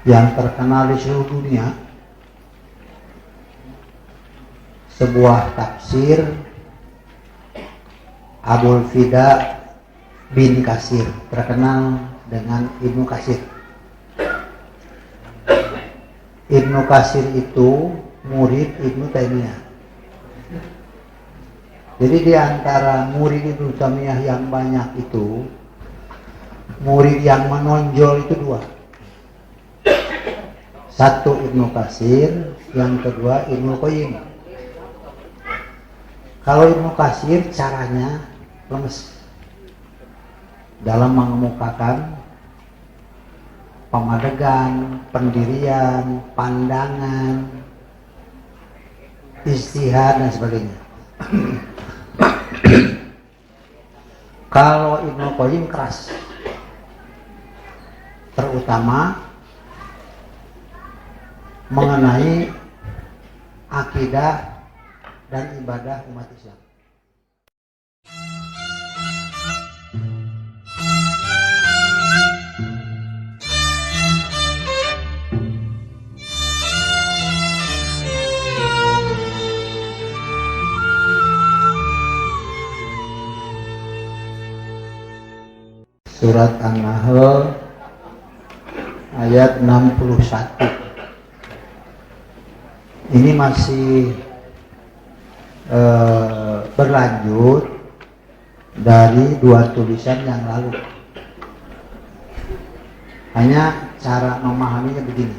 yang terkenal di seluruh dunia, sebuah tafsir Abul Fida bin Katsir, terkenal dengan Ibnu Katsir. Ibnu Katsir itu murid Ibnu Taimiyah. Jadi di antara murid Ibnu Taimiyah yang banyak itu, murid yang menonjol itu dua. Satu Ibnu Katsir, yang kedua Ibnu Qayyim. Kalau Ibnu Katsir caranya lemes dalam mengemukakan pemadegan, pendirian, pandangan, ijtihad dan sebagainya. Kalau Ibnu Qayyim keras, terutama mengenai akidah dan ibadah umat Islam. Surat An-Nahl ayat 61. Ini masih berlanjut dari dua tulisan yang lalu. Hanya cara memahaminya begini.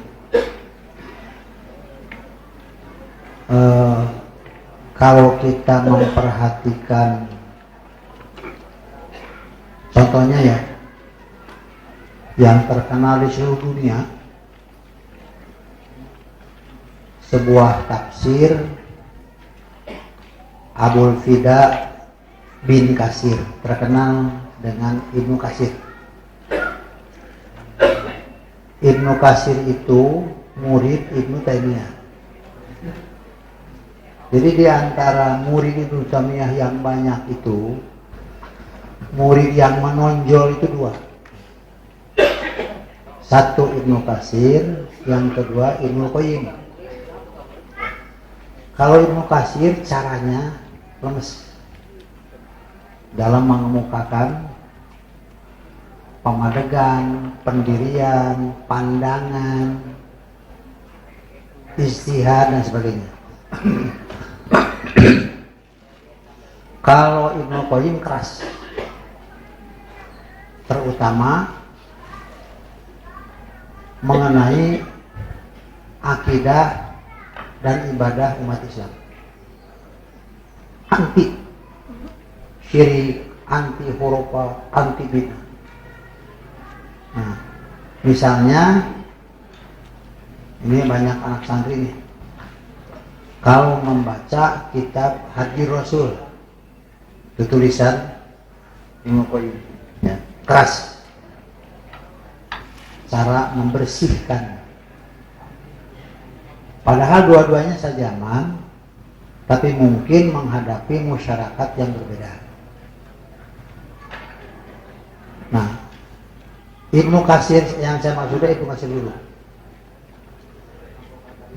Kalau kita memperhatikan, contohnya ya, yang terkenal di seluruh dunia, sebuah tafsir Abul Fida bin Katsir, terkenal dengan Ibnu Katsir. Ibnu Katsir itu murid Ibnu Taimiyah. Jadi di antara murid Ibnu Taimiyah yang banyak itu, murid yang menonjol itu dua. Satu Ibnu Katsir, yang kedua Ibnu Qayyim. Kalau Ibnu Katsir caranya lemes dalam mengemukakan pemadegan, pendirian, pandangan, ijtihad dan sebagainya. Kalau Ibnu Qayyim keras, terutama mengenai akidah dan ibadah umat Islam. Anti syirik, anti khurafat, anti bid'ah. Nah, misalnya ini banyak anak santri nih, kalau membaca kitab Hadi Rasul, itu tulisan Ibnu Qayyim, ya, keras cara membersihkan. Padahal dua-duanya sejaman, tapi mungkin menghadapi masyarakat yang berbeda. Nah, Ibnu Katsir yang saya maksudnya Ibnu Katsir dulu.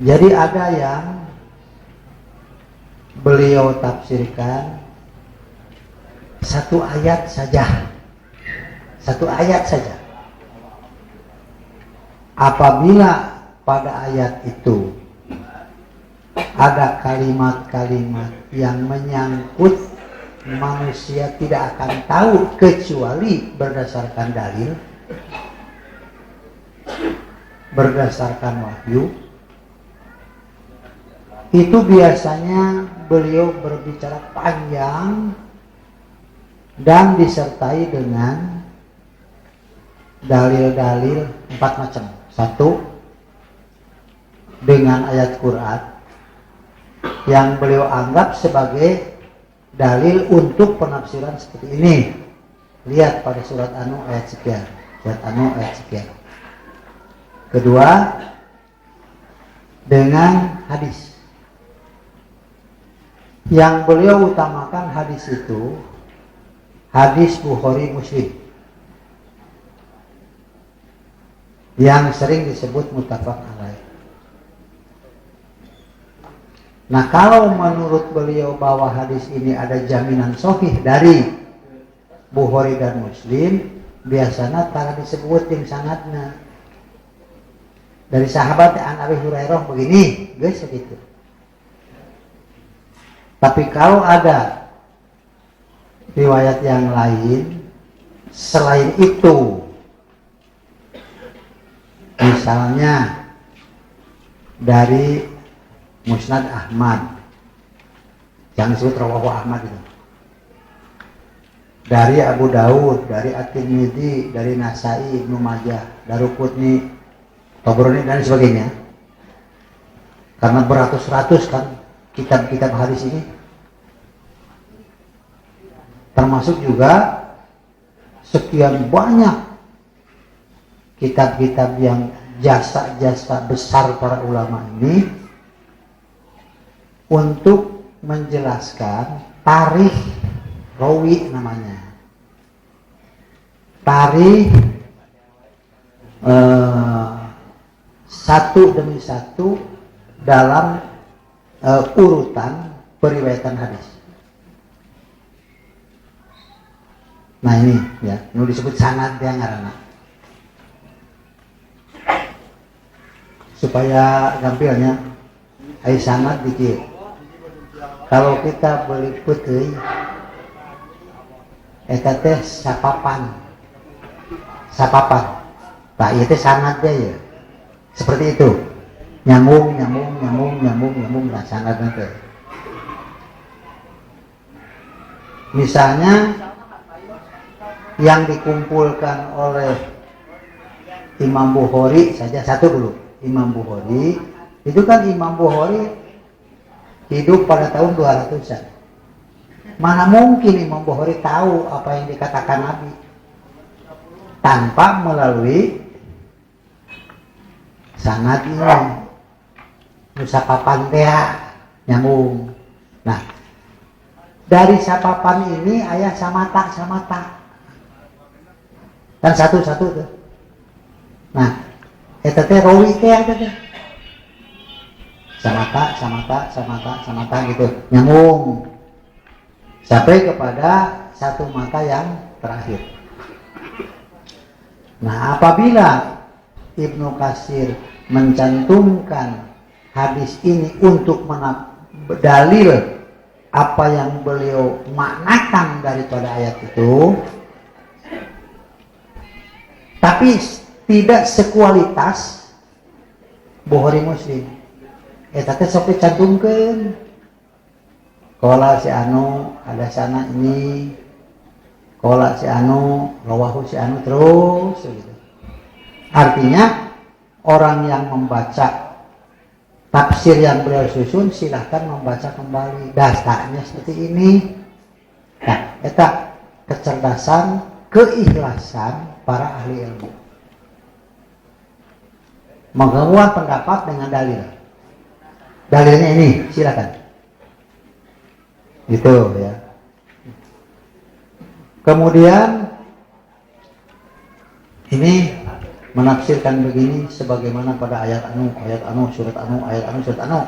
Jadi ada yang beliau tafsirkan satu ayat saja. Satu ayat saja. Apabila pada ayat itu ada kalimat-kalimat yang menyangkut manusia tidak akan tahu kecuali berdasarkan dalil, berdasarkan wahyu, itu biasanya beliau berbicara panjang dan disertai dengan dalil-dalil 4 macam. Satu, dengan ayat Quran yang beliau anggap sebagai dalil untuk penafsiran seperti ini. Lihat pada surat Anu ayat sekian, surat Anu ayat sekian. Kedua, dengan hadis. Yang beliau utamakan hadis itu hadis Bukhari Muslim. yang sering disebut muttafaq alaih. Nah, kalau menurut beliau bahwa hadis ini ada jaminan sahih dari Bukhari dan Muslim, biasanya tak disebut yang sanadna. Dari sahabat an Abi Hurairah begini, guys, begitu. Tapi kalau ada riwayat yang lain selain itu, misalnya dari Musnad Ahmad, jangan disebut rawahu Ahmad itu, dari Abu Daud, dari At-Tirmidzi, dari Nasai, Ibnu Majah, Daruqutni, Tabrani dan sebagainya. Karena beratus-ratus kan kitab-kitab hadis ini, termasuk juga sekian banyak kitab-kitab yang jasa-jasa besar para ulama ini untuk menjelaskan tarikh rawi, namanya tarikh satu demi satu dalam urutan periwayatan hadis. Nah ini ya, nu disebut sanad yang ngaranna. Supaya gampilnya, ai sanad dikit. Kalau kita beli putih, eta teh sapapan. Nah, itu sanad ya. Seperti itu. Nyambung, nah sanad nanti. Misalnya yang dikumpulkan oleh Imam Bukhari saja, satu dulu. Imam Bukhari, itu kan Imam Bukhari hidup pada tahun 200-an. Mana mungkin Imam Bukhari tahu apa yang dikatakan Nabi tanpa melalui sanad ini. Sapapan teh nyambung. Nah, dari sapapan ini aya samata. Kan satu-satu tuh. Nah, eta teh rawi teh eta teh. Samata gitu, nyambung sampai kepada satu mata yang terakhir. Nah, apabila Ibnu Katsir mencantumkan hadis ini untuk dalil apa yang beliau maknakan daripada ayat itu, tapi tidak sekualitas Bukhari Muslim. Eta teh sok dicantumkeun. Qala si anu ada sana ini, qala si anu, rawahu si anu, terus gitu. Artinya orang yang membaca tafsir yang beliau susun silahkan membaca kembali dasarnya seperti ini. Nah, eta kecerdasan, keikhlasan para ahli ilmu. Menguat pendapat dengan dalil. Dalilnya ini, silakan. Gitu ya. Kemudian ini menafsirkan begini sebagaimana pada ayat anu, surat anu, surat anu.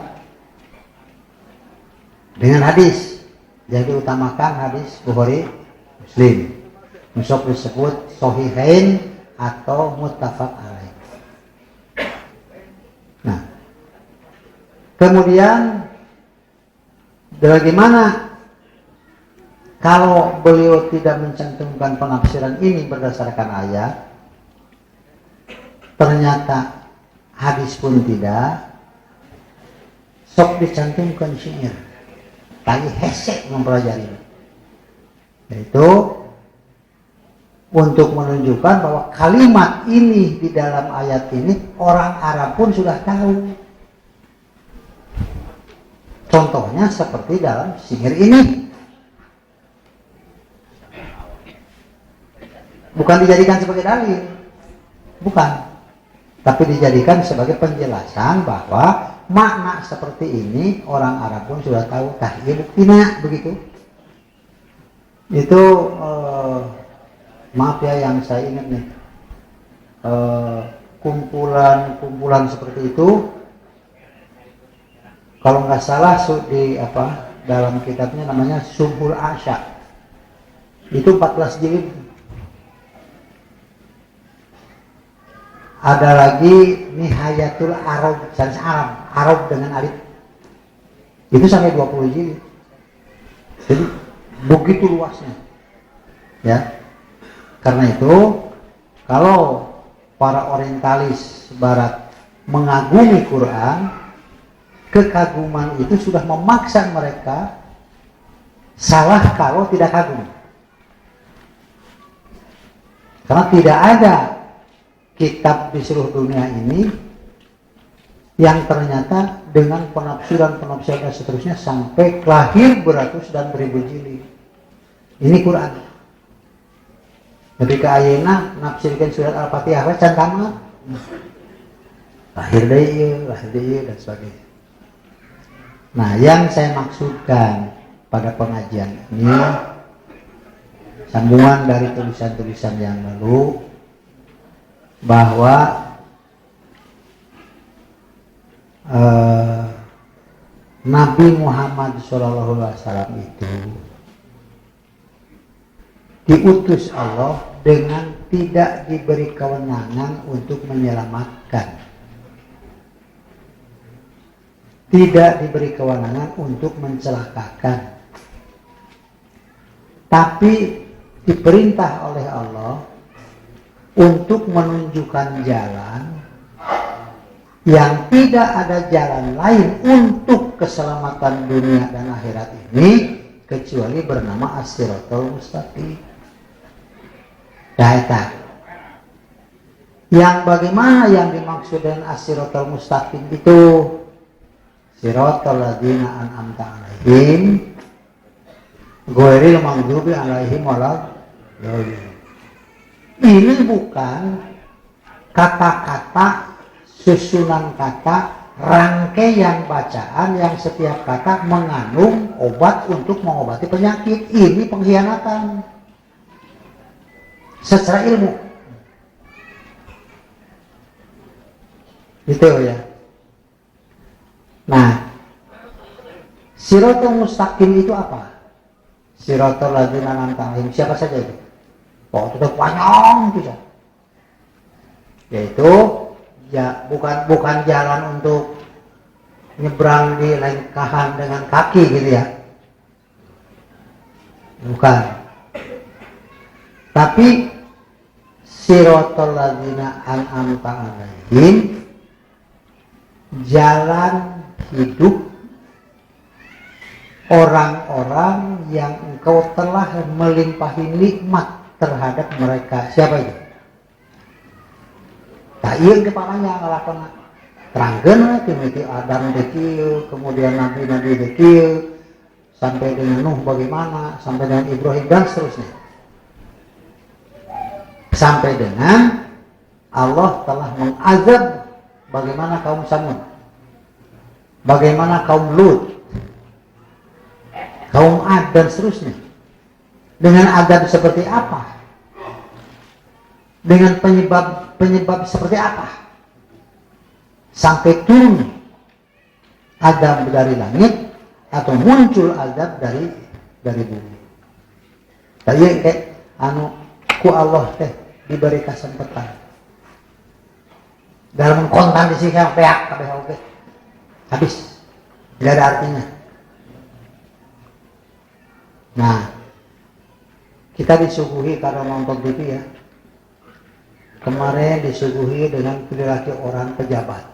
Dengan hadis. Jadi utamakan hadis Bukhari Muslim. Masuk disebut sahihain atau muttafaq alaih. Nah, kemudian bagaimana kalau beliau tidak mencantumkan penafsiran ini berdasarkan ayat, ternyata hadis pun tidak, sok dicantumkan syair, tadi hesek mempelajari, yaitu untuk menunjukkan bahwa kalimat ini di dalam ayat ini orang Arab pun sudah tahu. Contohnya seperti dalam syair ini. Bukan dijadikan sebagai dalil, bukan, tapi dijadikan sebagai penjelasan bahwa makna seperti ini orang Arab pun sudah tahu. Tahiyya buktina begitu. Itu maaf ya yang saya ingat nih, kumpulan seperti itu. Kalau nggak salah di dalam kitabnya namanya Subul Asya. Itu 14 jilid. Ada lagi Nihayatul Arab, sains Arab dengan alif. Itu sampai 20 jilid. Jadi begitu luasnya. Ya. Karena itu kalau para orientalis barat mengagumi Quran, kekaguman itu sudah memaksa mereka salah kalau tidak kagum. Karena tidak ada kitab di seluruh dunia ini yang ternyata dengan penafsiran dan seterusnya sampai lahir beratus dan beribu jilid. Ini Quran. Ketika ayeuna nafsirkan surat Al-Fatihah can tamat. Lahir deui dan sebagainya. Nah, yang saya maksudkan pada pengajian ini sambungan dari tulisan-tulisan yang lalu bahwa Nabi Muhammad SAW itu diutus Allah dengan tidak diberi kewenangan untuk menyelamatkan, tidak diberi kewenangan untuk mencelakakan, tapi diperintah oleh Allah untuk menunjukkan jalan yang tidak ada jalan lain untuk keselamatan dunia dan akhirat ini kecuali bernama As-Siratal Mustaqim. Daetan. Yang bagaimana yang dimaksud dengan As-Siratal Mustaqim itu? Siratal ladzina an'amta 'alaihim ghairil maghdubi 'alaihim waladdallin. Ini bukan kata-kata susunan kata, rangkaian bacaan yang setiap kata mengandung obat untuk mengobati penyakit. Ini pengkhianatan secara ilmu. Gitu ya. Nah, Siratal Mustaqim itu apa? Siratal ladzina an'amta 'alaihim, siapa saja itu? Oh, itu panjang bisa. Yaitu ya bukan jalan untuk nyebrang di lengkahan dengan kaki gitu ya. Bukan. Tapi Siratal ladzina an'amta 'alaihim, jalan hidup orang-orang yang engkau telah melimpahi nikmat terhadap mereka. Siapa itu? Tak iya kepalanya ngelakona terangkan timiti Adam dekieu, kemudian nabi-nabi dekieu, sampai dengan Nuh bagaimana, sampai dengan Ibrahim dan seterusnya, sampai dengan Allah telah mengazab bagaimana kaum Samud, bagaimana kaum Lut, kaum Ad dan seterusnya, dengan azab seperti apa, dengan penyebab seperti apa, sampai turun azab dari langit atau muncul azab dari bumi. Tadi ku Allah diberi kesempatan dalam kontan di sini peak kabeh oke habis, tidak ada artinya. Nah, kita disuguhi karena nonton TV ya. Kemarin disuguhi dengan perilaku orang pejabat.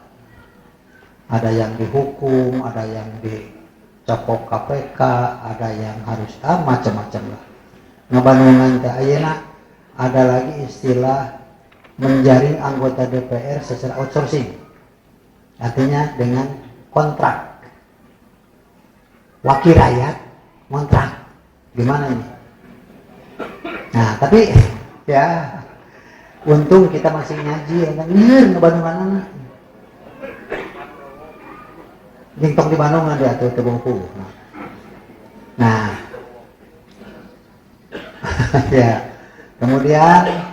Ada yang dihukum, ada yang dicopot KPK, ada yang harus macam-macam lah. Ngebandungan teh ayeuna ada lagi istilah menjaring anggota DPR secara outsourcing. Artinya dengan kontrak. Wakil rakyat kontrak. Gimana ini? Nah, tapi ya untung kita masih ngaji ya kan, ngebandungan jengtok di Bandungan dia tuh tebungku. Nah, ya kemudian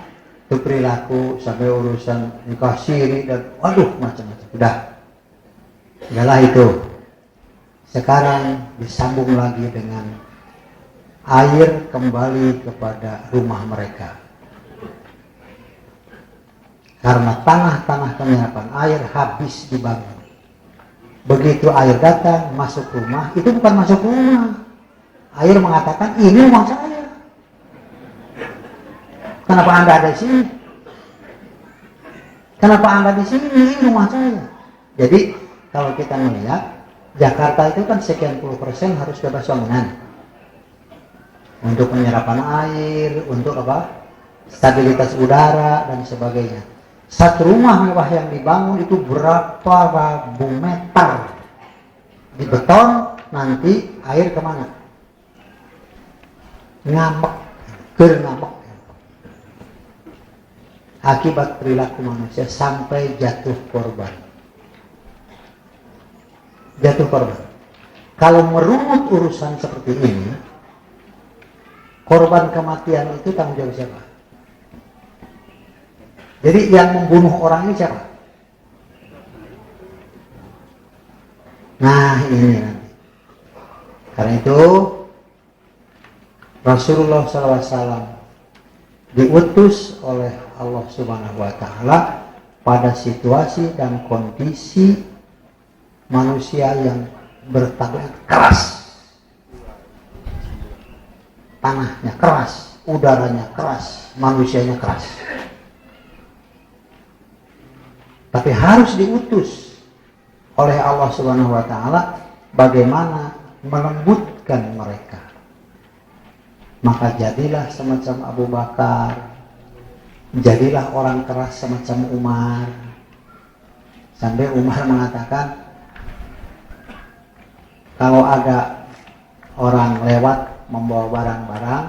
itu perilaku sampai urusan nikah siri dan waduh macam-macam. Udahlah itu. Sekarang disambung lagi dengan air kembali kepada rumah mereka. Karena tanah-tanah penyerapan air habis dibangun. Begitu air datang masuk rumah, itu bukan masuk rumah. Air mengatakan ini rumah saya. Kenapa Anda ada di sini? Kenapa Anda di sini? Ini rumah saya. Jadi kalau kita melihat Jakarta itu kan sekian puluh persen harus bebas bangunan untuk penyerapan air, untuk apa? Stabilitas udara dan sebagainya. Satu rumah mewah yang dibangun itu berapa ribu meter di beton, nanti air kemana? Ngambek, ngambek. Akibat perilaku manusia sampai jatuh korban. Kalau merunut urusan seperti ini, korban kematian itu tanggung jawab siapa? Jadi yang membunuh orang ini siapa? Nah ini nanti. Karena itu Rasulullah SAW diutus oleh Allah Subhanahu wa Ta'ala pada situasi dan kondisi manusia yang bertabiat keras, tanahnya keras, udaranya keras, manusianya keras. Tapi harus diutus oleh Allah Subhanahu wa Ta'ala bagaimana melembutkan mereka. Maka jadilah semacam Abu Bakar, jadilah orang keras semacam Umar. Sampai Umar mengatakan, kalau ada orang lewat membawa barang-barang,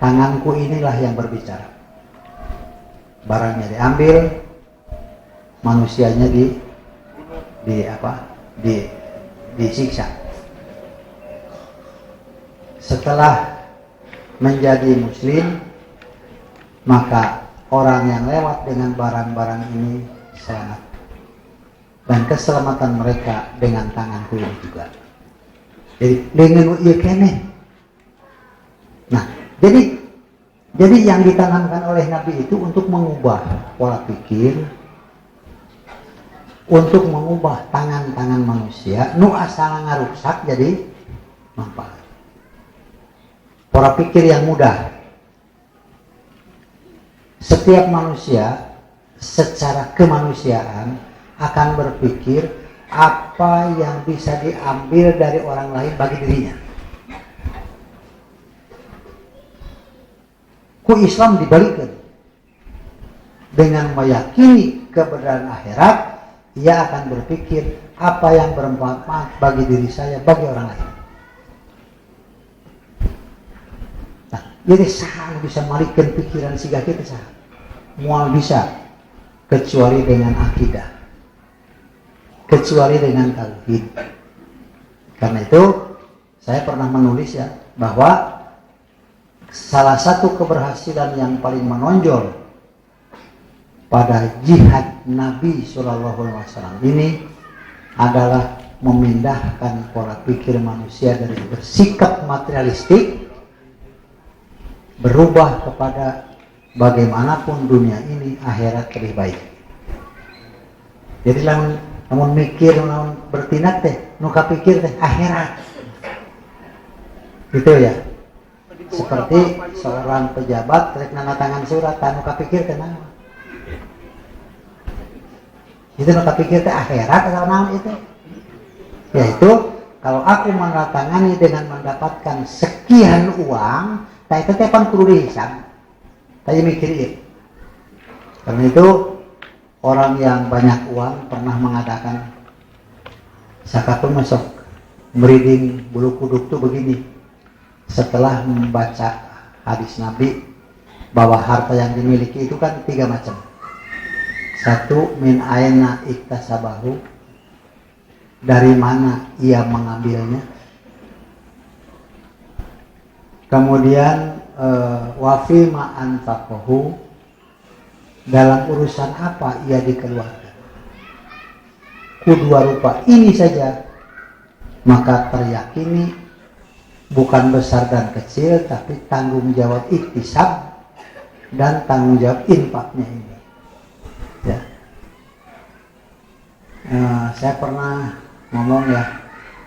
tanganku inilah yang berbicara. Barangnya diambil, manusianya disiksa. Setelah menjadi muslim, maka orang yang lewat dengan barang-barang ini selamat. Dan keselamatan mereka dengan tanganku ini juga. Jadi dengan kene. Nah, jadi yang ditanamkan oleh Nabi itu untuk mengubah pola pikir, untuk mengubah tangan-tangan manusia, nu asal ngarusak jadi manfaat. Pola pikir yang mudah. Setiap manusia secara kemanusiaan akan berpikir apa yang bisa diambil dari orang lain bagi dirinya. Ku Islam dibalikkan. Dengan meyakini kebenaran akhirat, ia akan berpikir apa yang bermanfaat bagi diri saya, bagi orang lain. Nah, jadi sah bisa malikkan pikiran siga kita sah. Mual bisa, kecuali dengan akidah. Kecuali dengan tauhid. Karena itu saya pernah menulis ya bahwa salah satu keberhasilan yang paling menonjol pada jihad Nabi SAW ini adalah memindahkan pola pikir manusia dari bersikap materialistik berubah kepada bagaimanapun dunia ini akhirat lebih baik. Jadi namun mikir, namun bertindak teh, nuka pikir teh akhirat. Gitu ya. Seperti seorang pejabat rek nanatangan surat, nuka pikir teh naon. Itu nuka pikir teh akhirat atau naon itu? Yaitu kalau aku menandatangani dengan mendapatkan sekian uang, tah itu teh pan kudu dihisab. Tah mikir ieu. Karena itu orang yang banyak uang pernah mengadakan sakapun masuk mereading bulu kuduk tuh begini. Setelah membaca hadis Nabi bahwa harta yang dimiliki itu kan 3 macam. 1, min aina iktasabahu, dari mana ia mengambilnya. Kemudian wafi ma'an fakohu, dalam urusan apa ia dikeluarkan. Kedua rupa ini saja, maka teryakini bukan besar dan kecil, tapi tanggung jawab iktisab dan tanggung jawab infaknya ini. Ya. Saya pernah ngomong ya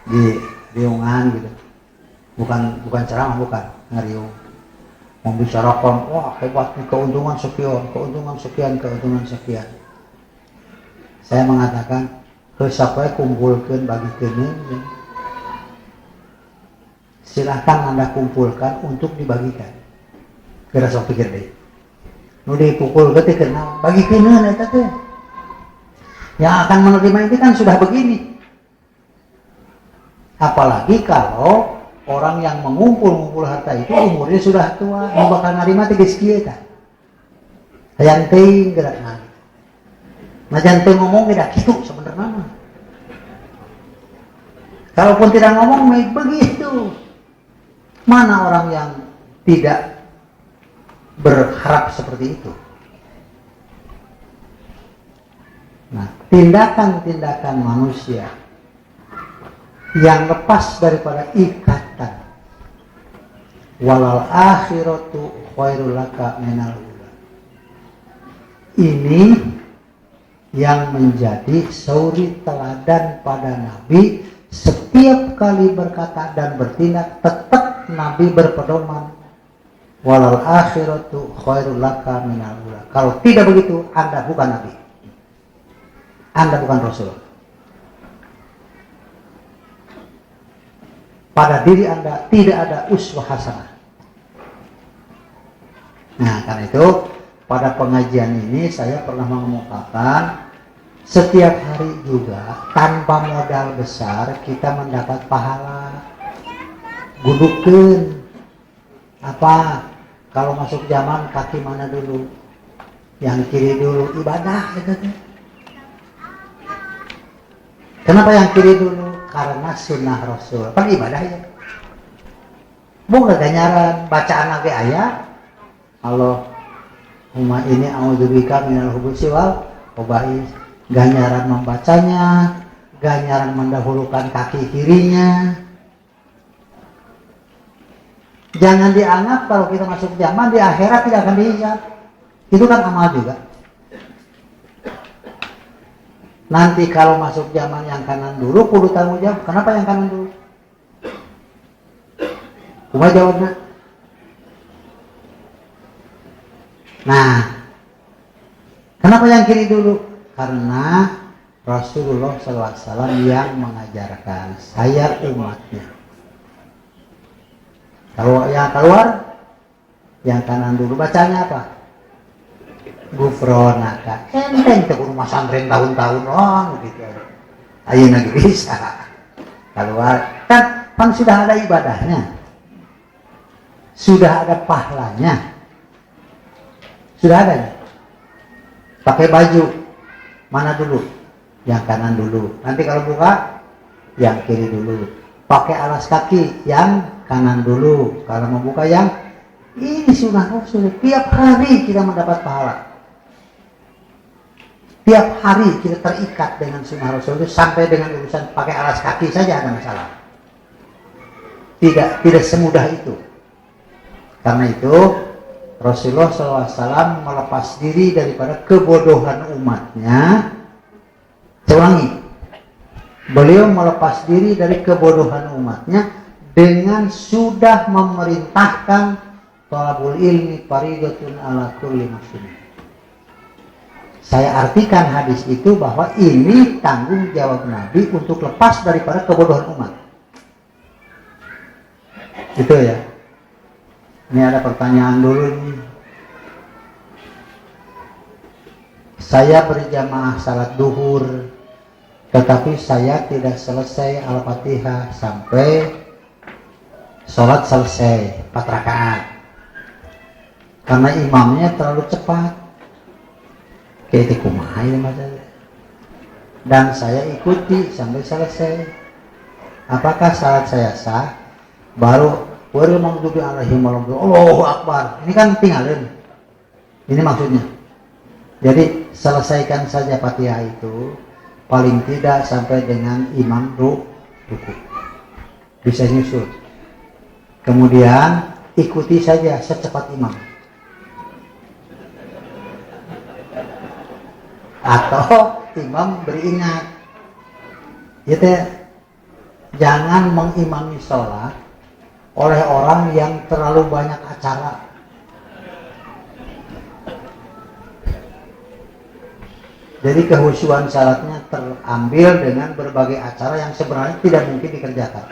di riungan gitu, bukan ceramah, bukan ngeriung, membicarakan wah hebat nih, keuntungan sekian. Saya mengatakan sampai kumpulkan bagi kini, silahkan Anda kumpulkan untuk dibagikan. Kira sok pikir deh, nu dipukul ketik kenal bagi kini eta teh. Yang akan menerima ini kan sudah begini. Apalagi kalau orang yang mengumpul harta itu umurnya sudah tua, mau bakal narima teh geus kieu tah. Hayang teuing gerak nari. Majan teu ngomong tidak kitu sebenarnya mah. Kalaupun tidak ngomong begitu. Mana orang yang tidak berharap seperti itu? Nah, tindakan-tindakan manusia yang lepas daripada ikatan, walal akhiratu khairul laka minal ula, ini yang menjadi suri teladan pada Nabi. Setiap kali berkata dan bertindak tetap Nabi berpedoman walal akhiratu khairul laka minal ula. Kalau tidak begitu, Anda bukan Nabi, Anda bukan Rasul. Pada diri Anda tidak ada uswah hasanah. Nah, karena itu pada pengajian ini saya pernah mengemukakan setiap hari juga tanpa modal besar kita mendapat pahala. Gudukeun apa? Kalau masuk zaman kaki mana dulu? Yang kiri dulu, ibadah gitu. Kenapa yang kiri dulu? Karena sunnah Rasul. Kan ibadah ya. Bukan ganjaran bacaan lagi ayat. Allahumma ini a'udzubika minal khubuthi wal khaba'is. Ganjaran membacanya, ganjaran mendahulukan kaki kirinya. Jangan dianggap kalau kita masuk zaman di akhirat tidak akan dihisab. Itu kan amal juga. Nanti kalau masuk zaman yang kanan dulu, kudu tanggung jawab. Kenapa yang kanan dulu? Kumaha jawabnya? Nah, kenapa yang kiri dulu? Karena Rasulullah SAW yang mengajarkan, saya umatnya. Kalau yang keluar, yang kanan dulu. Bacanya apa? Gufronaka. Enteng teh kudu masantren tahun-tahun gitu. Ayeuna ge bisa. Keluar kan sudah ada ibadahnya. Sudah ada pahalanya. Sudah ada ya? Pakai baju mana dulu? Yang kanan dulu. Nanti kalau buka yang kiri dulu. Pakai alas kaki yang kanan dulu. Kalau mau buka yang ini sunnah Rasul. Tiap hari kita mendapat pahala. Tiap hari kita terikat dengan sunnah Rasul itu, sampai dengan urusan pakai alas kaki saja ada masalah. Tidak semudah itu. Karena itu Rasulullah SAW melepas diri daripada kebodohan umatnya. Ulangi, beliau melepas diri dari kebodohan umatnya dengan sudah memerintahkan thalabul ilmi faridatun ala kulli muslim. Saya artikan hadis itu bahwa ini tanggung jawab Nabi untuk lepas daripada kebodohan umat. Itu ya. Ini ada pertanyaan dulu nih. Saya berjamaah salat duhur, tetapi saya tidak selesai Al-Fatihah sampai sholat selesai 4 rakaat. Karena imamnya terlalu cepat. Kayak kumaha ini masalah. Dan saya ikuti sampai selesai. Apakah salat saya sah? Baru Wal maghdubi alaihim waladdallin. Allahu Akbar. Ini kan tinggalin. Ini maksudnya. Jadi selesaikan saja Fatihah itu paling tidak sampai dengan imam ruku. Bisa nyusul. Kemudian ikuti saja secepat imam. Atau imam beringat. Gitu. Jangan mengimami sholat oleh orang yang terlalu banyak acara. Jadi kehusuan syaratnya terambil dengan berbagai acara yang sebenarnya tidak mungkin dikerjakan.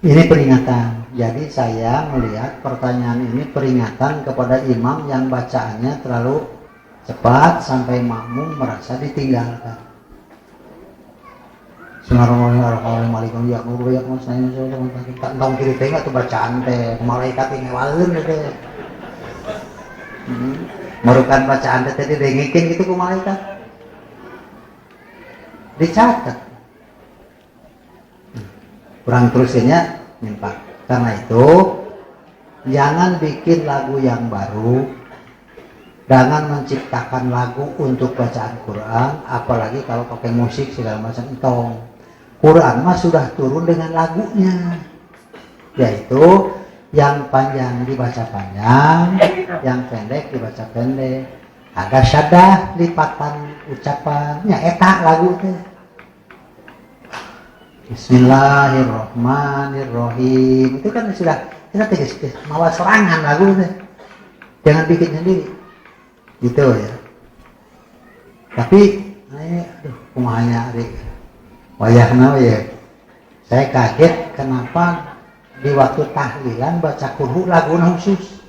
Ini peringatan. Jadi saya melihat pertanyaan ini peringatan kepada imam yang bacaannya terlalu cepat sampai makmum merasa ditinggalkan. Bismillahirrahmanirrahim. Ya nuru ya musnah tak tahu kiri tengah tuh bacaan teh malaikat ini walun teh. Merukan bacaan teh tadi dengekin gitu ku malaikat. Dicatat. Kurang terusnya minta. Karena itu jangan bikin lagu yang baru, jangan menciptakan lagu untuk bacaan Quran, apalagi kalau pakai musik segala macam itu. Quran mah sudah turun dengan lagunya, yaitu yang panjang dibaca panjang, yang pendek dibaca pendek. Ada syadah lipatan ucapannya eta lagu teh. Bismillahirrahmanirrahim. Itu kan sudah kita tegas mawa serangan lagu teh. Jangan bikin sendiri. Gitu ya. Tapi aduh kumahanya adik. Wayahna ya. Saya kaget kenapa di waktu tahlilan baca kulhu lagu khusus.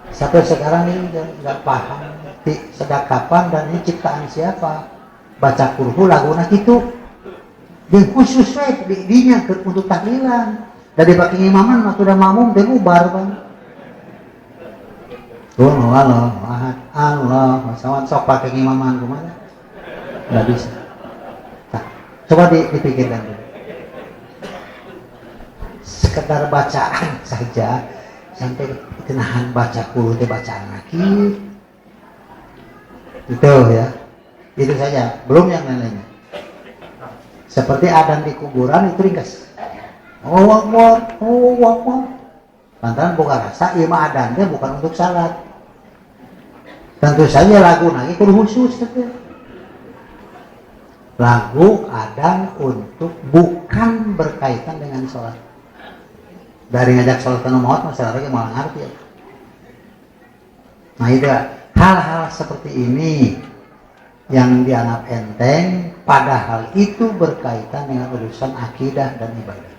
Sampai sekarang ini nggak paham sejak kapan dan ini ciptaan siapa. Baca kulhu laguna gitu yang khusus dinya untuk tahlilan dari pakai imaman mah sudah makmum teh bubar bang. Allah Allah masawan sok pakai imaman kemana nggak bisa. Nah, coba dipikirkan dulu sekedar bacaan saja sampai kenahan baca kulhu teh bacaan lagi itu ya. Itu saja, belum yang lain-lainnya. Seperti adzan di kuburan itu ringkas. Oh Akbar. Lantaran bukan rasa, iya mah adzannya bukan untuk salat. Tentu saja lagu lagi kudu khusus gitu. Lagu adzan untuk bukan berkaitan dengan salat. Dari ngajak salat kana maot masalah lagi malah ngerti ya. Nah itu hal-hal seperti ini yang dianggap enteng, padahal itu berkaitan dengan urusan akidah dan ibadah.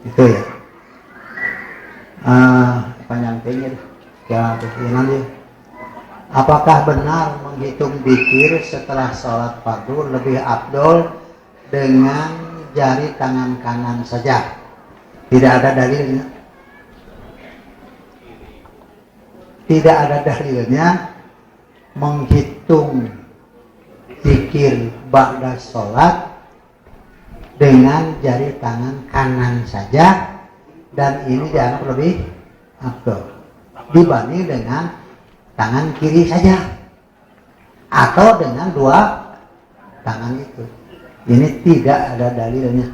Itu ya. Panjang tinggi ya, nanti. Apakah benar menghitung zikir setelah sholat fardu lebih afdol dengan jari tangan kanan saja? Tidak ada dalilnya. Tidak ada dalilnya menghitung zikir ba'da sholat dengan jari tangan kanan saja dan ini dianggap lebih afdol dibanding dengan tangan kiri saja atau dengan dua tangan itu. Ini tidak ada dalilnya.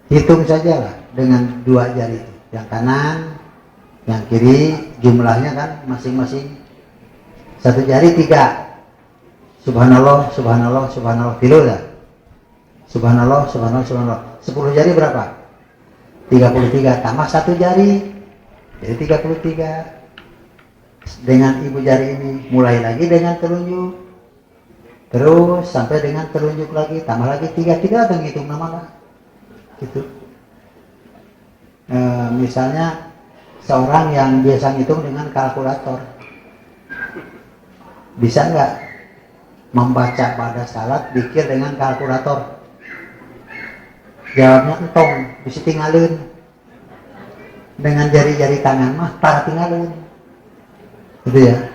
Hitung sajalah dengan dua jari itu, yang kanan yang kiri, jumlahnya kan masing-masing satu jari 3. Subhanallah, subhanallah, subhanallah. Kilo dah. Subhanallah, subhanallah, subhanallah. 10 jari berapa? 33 tambah satu jari. Jadi 33. Dengan ibu jari ini mulai lagi dengan telunjuk. Terus sampai dengan telunjuk lagi, tambah lagi 3 atau ngitung nama gitu. Misalnya seorang yang biasa ngitung dengan kalkulator, bisa nggak membaca pada salat zikir dengan kalkulator? Jawabnya entong, bisa tinggalin. Dengan jari-jari tangan mah para tinggalin, gitu ya.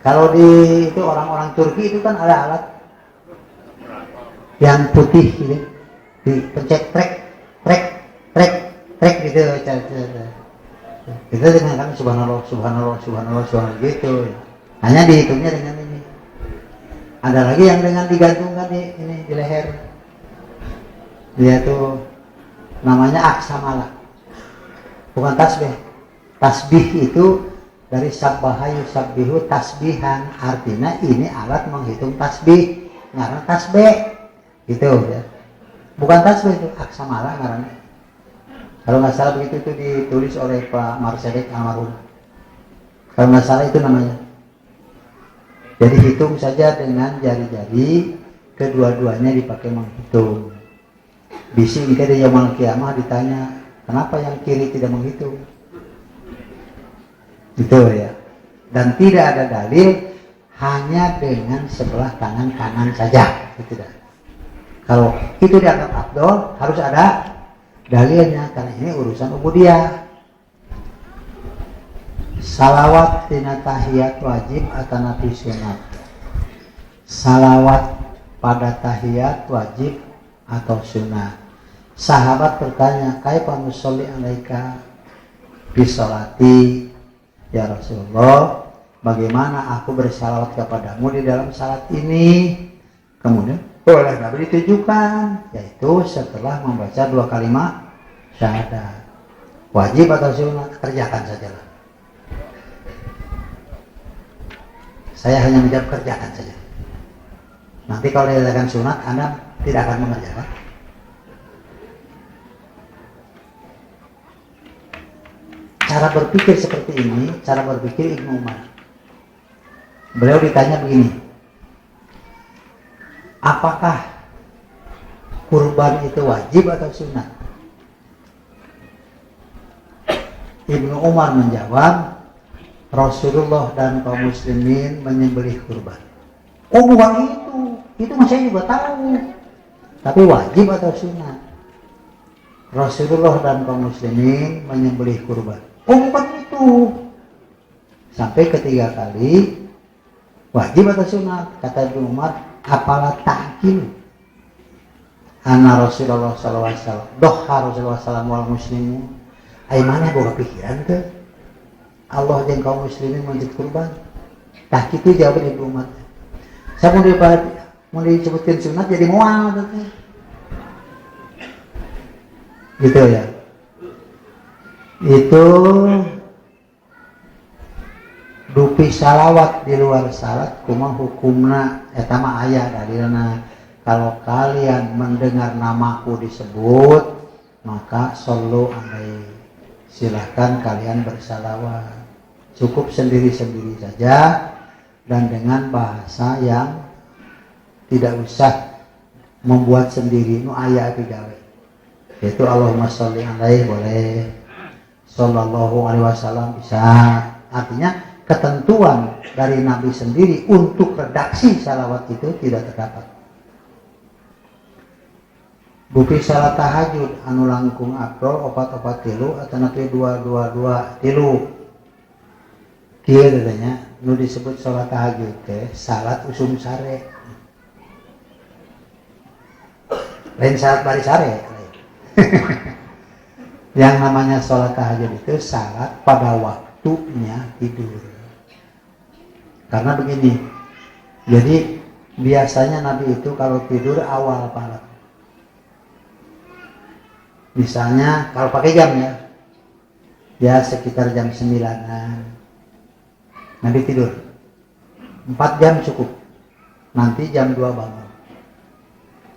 Kalau di itu orang-orang Turki itu kan ada alat yang putih gitu, dipencet trek trek trek trek gitu. Kita dengan kan subhanallah subhanallah subhanallah subhanallah gitu. Hanya dihitungnya dengan ini. Ada lagi yang dengan digantungkan di leher. Dia tuh namanya aksamala. Bukan tasbih. Tasbih itu dari sabbaha yusabbihu tasbihan, artinya ini alat menghitung tasbih. Ngaran tasbih. Gitu ya. Bukan tasbih itu aksamala ngarannya. Kalau nggak salah begitu itu ditulis oleh Pak Marsedek almarhum. Kalau nggak salah itu namanya. Jadi hitung saja dengan jari-jari, kedua-duanya dipakai menghitung. Bisi jika di yaumul kiamah ditanya, kenapa yang kiri tidak menghitung? Itu ya. Dan tidak ada dalil hanya dengan sebelah tangan kanan saja. Tidak. Kalau itu dianggap afdol, harus ada dalilnya karena ini urusan ubudiyah. Salawat tina tahiyat wajib atau nabi sunat. Salawat pada tahiyat wajib atau sunat. Sahabat bertanya, kaifa nusolli alaika fi sholati ya Rasulullah, bagaimana aku bersalawat kepadamu di dalam salat ini? Kemudian oleh Nabi ditujukan, yaitu setelah membaca 2 kalimat syahadat. Wajib atau sunat, kerjakan sajalah. Saya hanya menjawab kerjakan saja. Nanti kalau dikatakan sunat, Anda tidak akan mengerjakan. Cara berpikir seperti ini, cara berpikir Ibnu Umar. Beliau ditanya begini, apakah kurban itu wajib atau sunat? Ibnu Umar menjawab, Rasulullah dan kaum muslimin menyembelih kurban. Oh bukan itu mah saya juga tahu. Tapi wajib atau sunat? Rasulullah dan kaum muslimin menyembelih kurban. Oh bukan itu. Sampai ketiga kali, wajib atau sunat? Kata Ibnu Umar, apalah ta'kil. Anna Rasulullah sallallahu alaihi wasallam, doha Rasulullah sallallahu wal muslimun. Ai mana boga pikiran teh? Allah dan kaum muslimin wajib kurban. Tak itu jawaban Ibnu Umar. Saya mau disebutkan sunat jadi mual gitu ya. Itu dupi salawat di luar salat kumaha hukumna eta mah aya dalilna. Kalau kalian mendengar namaku disebut maka sallu alaihi, silahkan kalian bersalawat. Cukup sendiri-sendiri saja dan dengan bahasa yang tidak usah membuat sendiri. Nu aya pigawe. Yaitu Allahumma sholli alaihi boleh, sallallahu alaihi wasallam bisa. Artinya ketentuan dari Nabi sendiri untuk redaksi salawat itu tidak terdapat. Bupi salat tahajud anu langkung afdol 4-4 atau nanti 2-2-2 tilu. Kieu katanya nu disebut salat tahajud teh salat usum sare. Lain salat bari sare. Yang namanya salat tahajud itu salat pada waktunya tidur. Karena begini. Jadi biasanya Nabi itu kalau tidur awal malam. Misalnya kalau pakai jam ya sekitar jam 9-an. Nabi tidur 4 jam cukup, nanti jam 2 bangun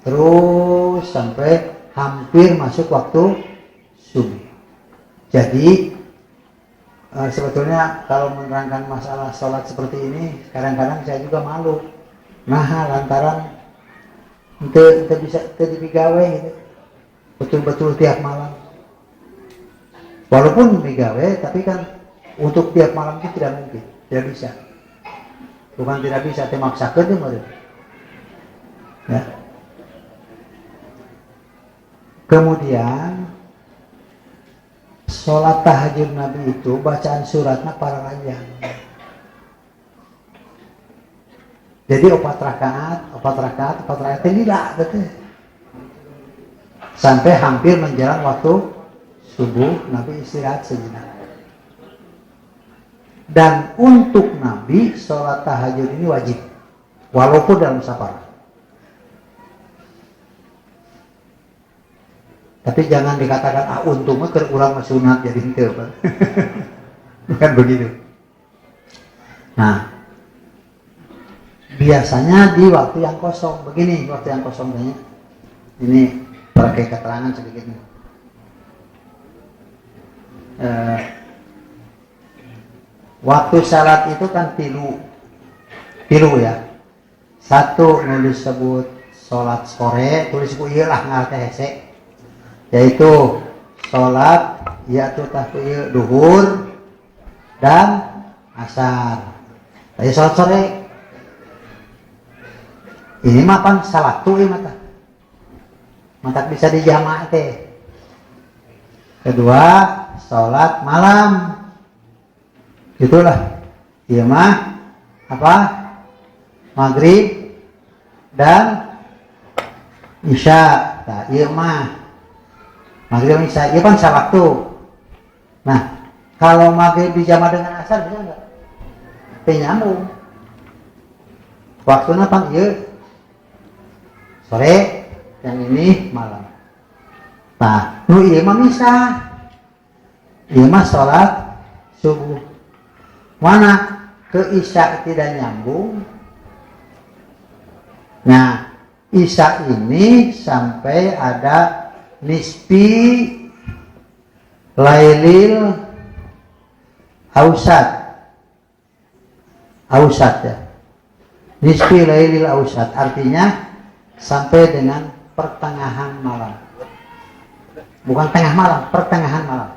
terus sampai hampir masuk waktu subuh. Jadi sebetulnya kalau menerangkan masalah sholat seperti ini kadang-kadang saya juga malu lantaran itu bisa digawe gitu betul-betul tiap malam, walaupun digawe tapi kan untuk tiap malam itu tidak mungkin. Tidak bisa. Bukan tidak bisa, maksakeun teh ya. Kemudian sholat tahajud Nabi itu bacaan suratnya para panjang. Jadi 4 rakaat tidak betul. Sampai hampir menjelang waktu subuh Nabi istirahat sejenak. Dan untuk Nabi sholat tahajud ini wajib, walaupun dalam musafirah. Tapi jangan dikatakan untungnya kurang sunat jadi itu, bukan begitu. Nah, biasanya di waktu yang kosong begini, waktu yang kosongnya ini pakai keterangan sedikit nih. Waktu salat itu kan tilu ya. Satu nulis disebut salat sore, tulis ku ieu lah ngarana hese. Yaitu salat yaitu tahiyat duhur dan asar. Tadi salat sore. Ini mah kan salatu ieu mata. Mata bisa dijamak teh. Kedua, salat malam. Itulah. Ieu mah apa? Maghrib dan isya. Nah, ieu mah maghrib dan isya, ieu kan sawaktu. Nah, kalau maghrib dijamak dengan asar bisa enggak? Teu nyambung. Waktuna pan ieu sore, yang ini malam. Nah, nu ieu mah misah. Ieu mah salat subuh. Mana ke isya tidak nyambung. Nah, isya ini sampai ada nisfi lailil ausat ya. Nisfi lailil ausat artinya sampai dengan pertengahan malam. Bukan tengah malam, pertengahan malam.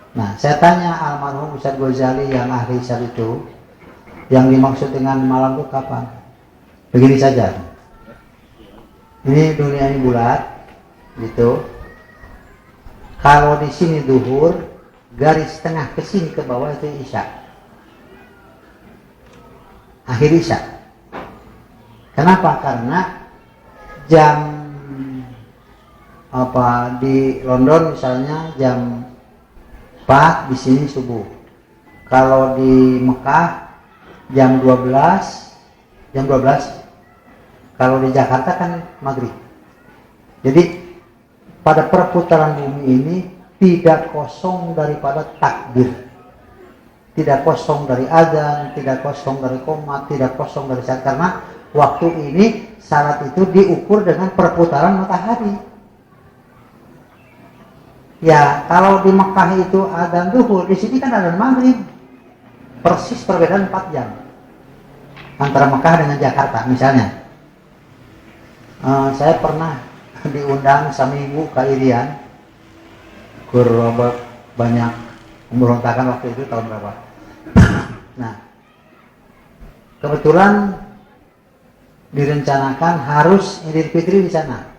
Nah, saya tanya almarhum Ustaz Ghazali yang ahli hisab itu, yang dimaksud dengan malam itu kapan? Begini saja. Ini dunia ini bulat, gitu. Kalau di sini duhur, garis tengah ke sini ke bawah itu isya. Akhir isya. Kenapa? Karena jam di London misalnya jam 4, di sini subuh. Kalau di Mekah jam 12. Kalau di Jakarta kan maghrib. Jadi pada perputaran bumi ini tidak kosong daripada takbir. Tidak kosong dari azan, tidak kosong dari qomat, tidak kosong dari saat, karena waktu ini salat itu diukur dengan perputaran matahari. Ya, kalau di Mekah itu adzan zuhur, di sini kan adzan maghrib. Persis perbedaan 4 jam antara Mekah dengan Jakarta misalnya. Saya pernah diundang seminggu ke Irian. Banyak pemberontakan waktu itu tahun berapa. Nah, kebetulan direncanakan harus Idul Fitri di sana.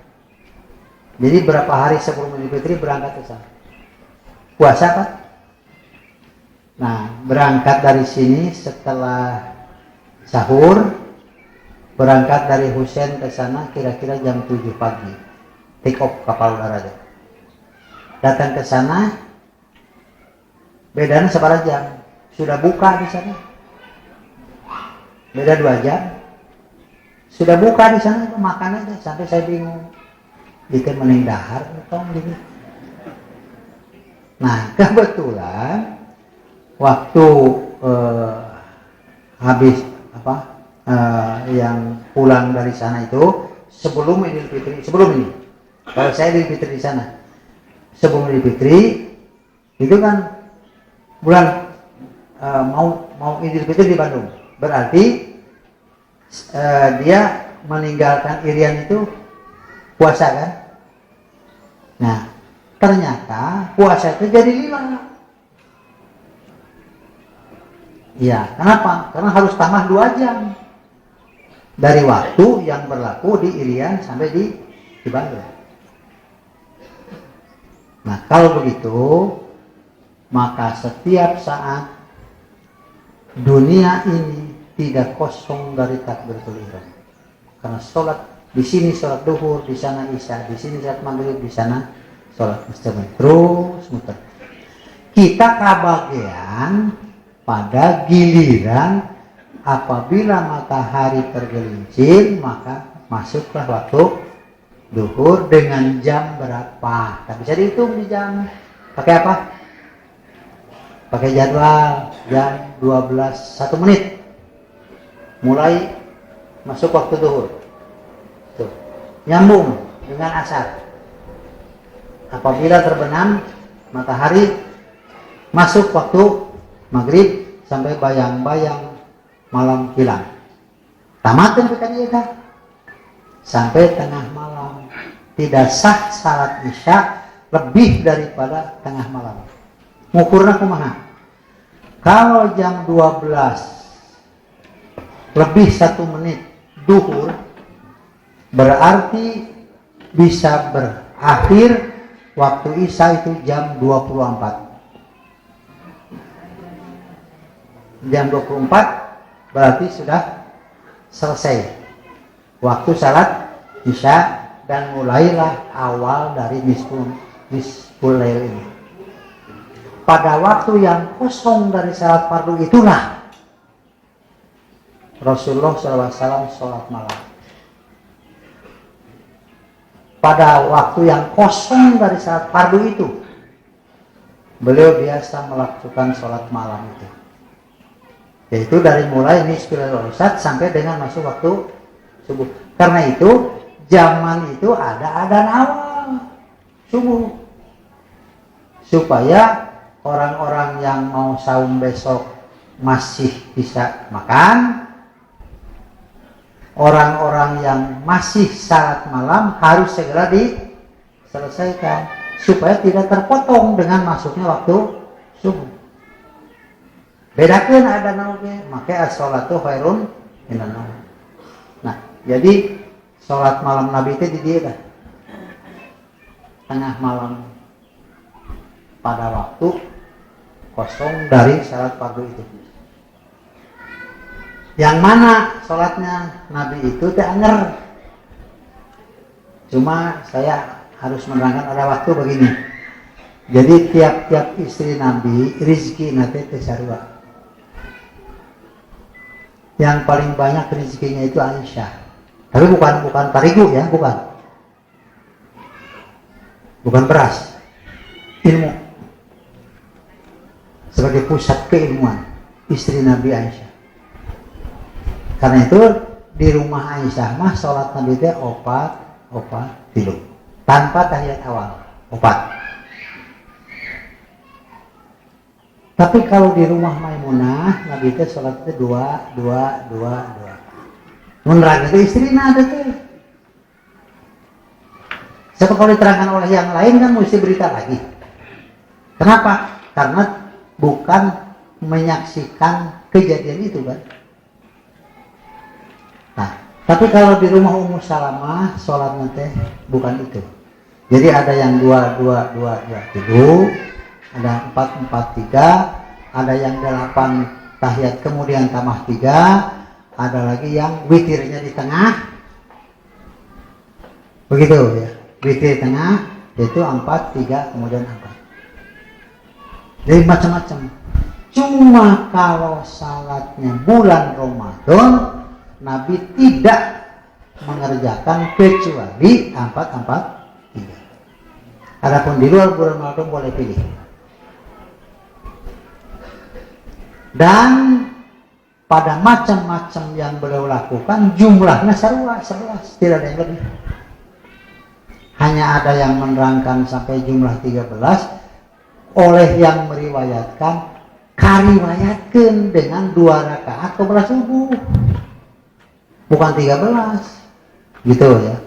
Jadi berapa hari sebelum Idul Fitri berangkat ke sana. Puasa kan? Nah, berangkat dari sini setelah sahur, berangkat dari Husein ke sana kira-kira jam 7 pagi. Take off kapal udara. Datang ke sana, bedanya seberapa jam? Sudah buka di sana. Beda 2 jam. Sudah buka di sana, makan aja sampai saya bingung. Itu mending dahar atau gitu. Nah, kebetulan waktu habis yang pulang dari sana itu sebelum Idul Fitri, sebelum ini. Kalau saya Idul Fitri di sana. Sebelum Idul Fitri itu kan bulan mau Idul Fitri di Bandung. Berarti dia meninggalkan Irian itu puasa kan? Nah, ternyata puasa itu jadi 5. Iya, kenapa? Karena harus tambah 2 jam dari waktu yang berlaku di Irian sampai di Bandung. Nah, kalau begitu, maka setiap saat dunia ini tidak kosong dari takbiratul ihram. Karena sholat di sini sholat duhur, di sana isya, di sini sholat maghrib, di sana sholat mustajab, terus muter. Kita kebagian pada giliran apabila matahari tergelincir maka masuklah waktu duhur dengan jam berapa. Tak bisa dihitung di jam. Pakai apa? Pakai jadwal jam 12 1 menit. Mulai masuk waktu duhur. Tuh. Nyambung dengan asar. Apabila terbenam matahari masuk waktu maghrib sampai bayang-bayang malam hilang. Tamatkan kita sampai tengah malam. Tidak sah salat isya lebih daripada tengah malam. Ngukurna kumaha? Kalau jam 12 lebih 1 menit duhur berarti bisa berakhir waktu isya itu jam 24. Jam 24 berarti sudah selesai waktu salat isya dan mulailah awal dari nisful lail ini. Pada waktu yang kosong dari salat fardu itulah Rasulullah SAW sholat malam. Pada waktu yang kosong dari salat fardu itu beliau biasa melakukan sholat malam itu. Yaitu dari mulai nisful lail sampai dengan masuk waktu subuh. Karena itu zaman itu ada adzan awal subuh supaya orang-orang yang mau saum besok masih bisa makan. Orang-orang yang masih salat malam harus segera diselesaikan supaya tidak terpotong dengan masuknya waktu subuh. Bedakeun ada nauge, make as-sholatu khairun minan naum. Nah, jadi sholat malam Nabi itu di dia tengah malam pada waktu kosong dari salat fardu itu. Yang mana sholatnya Nabi itu teanger. Cuma saya harus menerangkan ada waktu begini. Jadi tiap-tiap istri Nabi rizki nate tesarua. Yang paling banyak rezekinya itu Aisyah. Tapi bukan tarigu ya, bukan beras. Ilmu. Sebagai pusat keilmuan istri Nabi Aisyah. Karena itu di rumah Aisyah mah sholat Nabi teh opat tilu. Tanpa tahiyat awal, opat. Tapi kalau di rumah Maimunah, Nabi teh sholat itu dua. Menurut itu istrinya ada tuh. Siapa kalau diterangkan oleh yang lain kan mesti berita lagi. Kenapa? Karena bukan menyaksikan kejadian itu kan. Nah, tapi kalau di rumah Ummu Salamah sholatnya teh bukan itu. Jadi ada yang 2 tilu. Ada 4-4-3, ada yang 8 tahiyat kemudian tambah 3, ada lagi yang witirnya di tengah. Begitu ya. Witir tengah yaitu 4-3 kemudian 4. Jadi macam-macam. Cuma kalau salatnya bulan Ramadan Nabi tidak mengerjakan kecuali 4-4-3. Adapun di luar bulan Ramadan boleh pilih. Dan pada macam-macam yang beliau lakukan jumlahnya 11, tidak ada yang lebih. Hanya ada yang menerangkan sampai jumlah 13 oleh yang meriwayatkan kariwayatkan dengan 2 rakaat qobla subuh. Bukan 13. Gitu ya.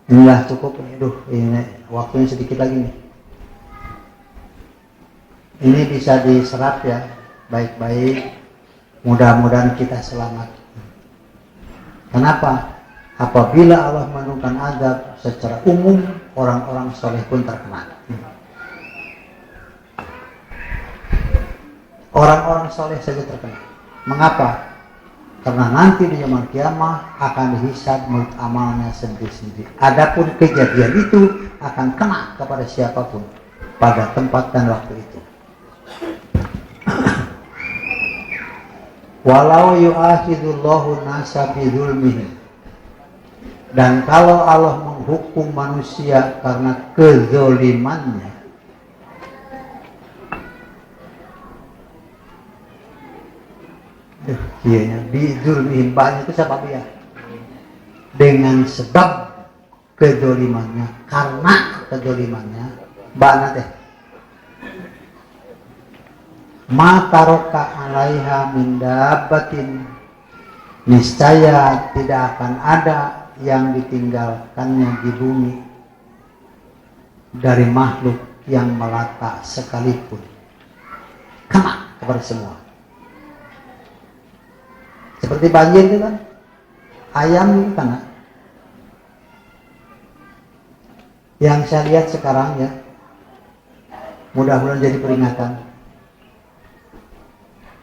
Inilah cukup. Aduh, ini waktunya sedikit lagi nih. Ini bisa diserap ya, baik-baik. Mudah-mudahan kita selamat. Kenapa? Apabila Allah menurunkan azab secara umum, orang-orang soleh pun terkena. Orang-orang soleh saja terkena. Mengapa? Karena nanti di zaman kiamat akan dihisab menurut amalnya sendiri-sendiri. Adapun kejadian itu akan kena kepada siapapun pada tempat dan waktu itu. Walau yu'akhidullahu nasa bidzulmihim, dan kalau Allah menghukum manusia karena kezolimannya, bidzulmihim, banyak itu sebab ya, dengan sebab kezolimannya, karena kezolimannya, banyak deh. Ma taroka alaiha min dabbatin, niscaya tidak akan ada yang ditinggalkannya di bumi dari makhluk yang melata sekalipun, kena kepada semua. Seperti banjir itu kan, ayam itu kena. Yang saya lihat sekarang ya, mudah-mudahan jadi peringatan.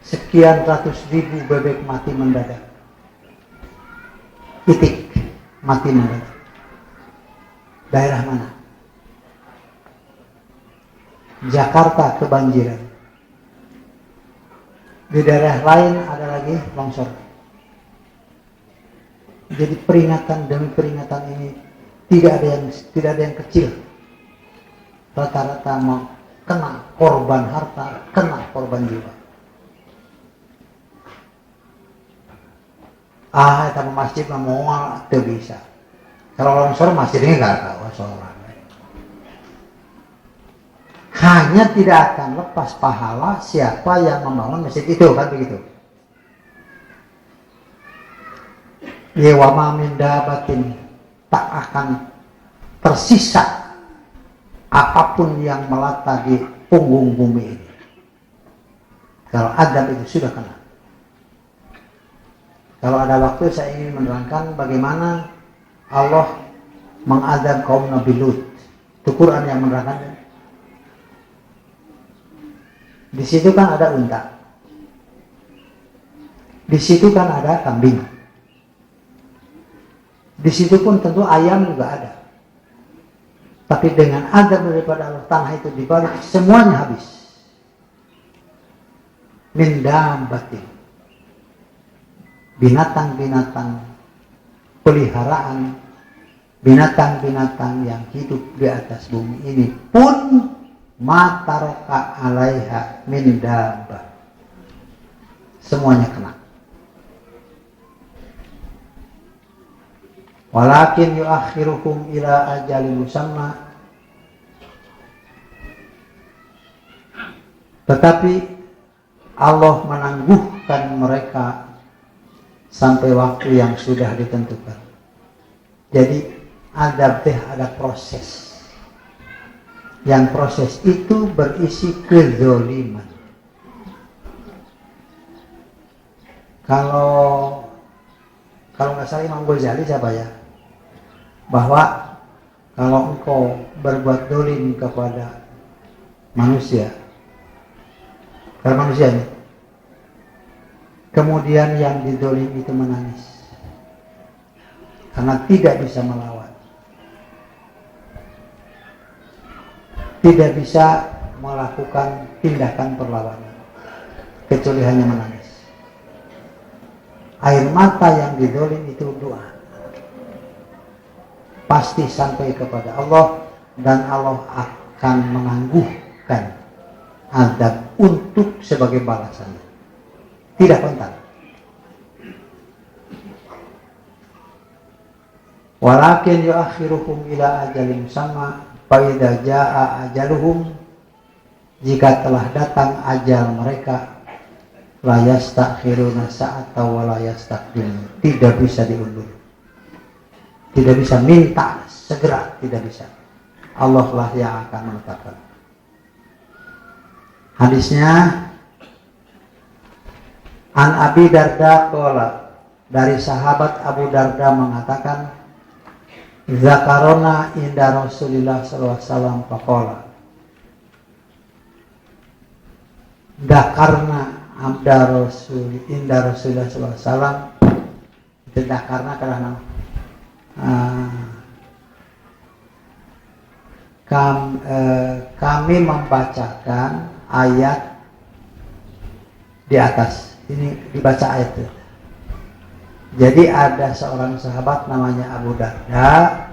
Sekian ratus ribu bebek mati mendadak. Titik, mati mendadak. Daerah mana? Jakarta kebanjiran. Di daerah lain ada lagi longsor. Jadi peringatan demi peringatan ini tidak ada yang kecil. Rata-rata mau kena korban harta, kena korban jiwa. Itu masjid mau tidak bisa. Kalau longsor masjidnya nggak tahu seorang. Hanya tidak akan lepas pahala siapa yang membangun masjid itu, kan begitu. Yewama min dabatin, tak akan tersisa apapun yang melata di punggung bumi ini. Kalau adab itu sudah kena. Kalau ada waktu saya ingin menerangkan bagaimana Allah mengadab kaum Nabi Lut. Itu Quran yang menerangkan. Di situ kan ada unta. Di situ kan ada kambing. Di situ pun tentu ayam juga ada. Tapi dengan azab daripada Allah, tanah itu dibalik, semuanya habis. Min dabbatin, binatang-binatang peliharaan, binatang-binatang yang hidup di atas bumi ini pun mataroka alaiha min dabbah, semuanya kena. Walakin yuakhiruhum ila ajalin musamma, tetapi Allah menangguhkan mereka sampai waktu yang sudah ditentukan. Jadi ada proses. Yang proses itu berisi kezoliman. Kalau nggak salah Imam Ghazali siapa ya? Bahwa kalau engkau berbuat dolim kepada manusia, kemudian yang didolim itu menangis karena tidak bisa melawan, tidak bisa melakukan tindakan perlawanan, kecuali hanya menangis. Air mata yang didolim itu doa, pasti sampai kepada Allah, dan Allah akan menangguhkan azab untuk sebagai balasannya. Tidak kontan. Walakin yuakhiruhum ila ajalin musamma, fa idza jaa ajaluhum, jika telah datang ajal mereka, la yastakhiruna sa'ata wa la yastaqdimun, tidak bisa diundur. Tidak bisa minta segera, tidak bisa. Allah lah yang akan menetapkan. Hadisnya An Abi Darda qala, dari sahabat Abu Darda mengatakan, zakarona inda Rasulillah sallallahu alaihi wasallam faqala, dakarna inda Rasulullah SAW itu dakarna karena kami membacakan ayat di atas. Ini dibaca ayat itu. Jadi ada seorang sahabat namanya Abu Darda